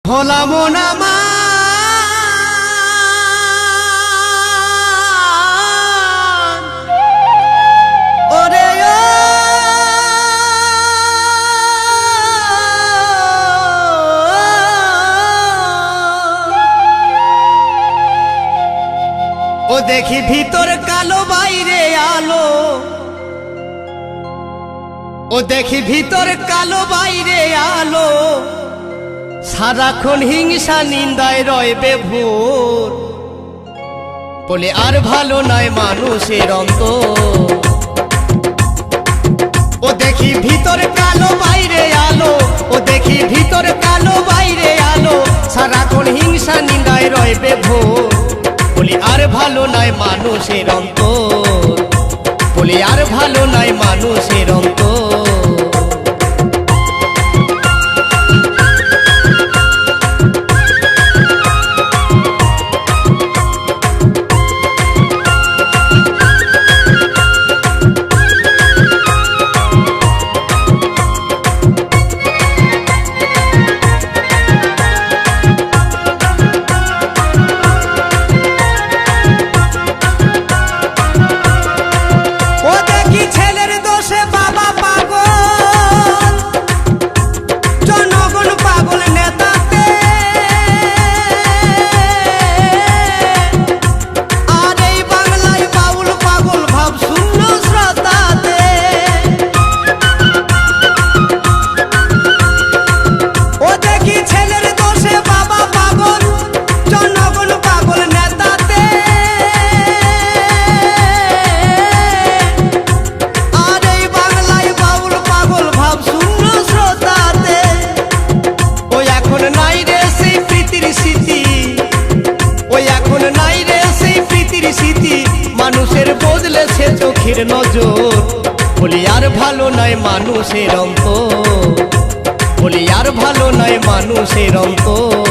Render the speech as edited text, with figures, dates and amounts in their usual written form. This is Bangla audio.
হলাম না মা ওরে ও দেখি ভিতর কালো বাইরে আলো ও দেখি ভিতর কালো বাইরে আলো সারাক্ষণ হিংসা নিন্দায় রয় বেভোর বলে আর ভালো নয় মানুষের অন্তর ও দেখি ভিতর কালো বাইরে আলো ও দেখি ভিতর কালো বাইরে আলো সারাক্ষণ হিংসা নিন্দায় রয় বেভোর বলি আর ভালো নয় মানুষের অন্তর বলি আর ভালো নয় মানুষের অন্তর মানুষের বদলেছে চোখের নজর বলি আর ভালো নয় মানুষের অন্তর বলি আর ভালো নয় মানুষের অন্তর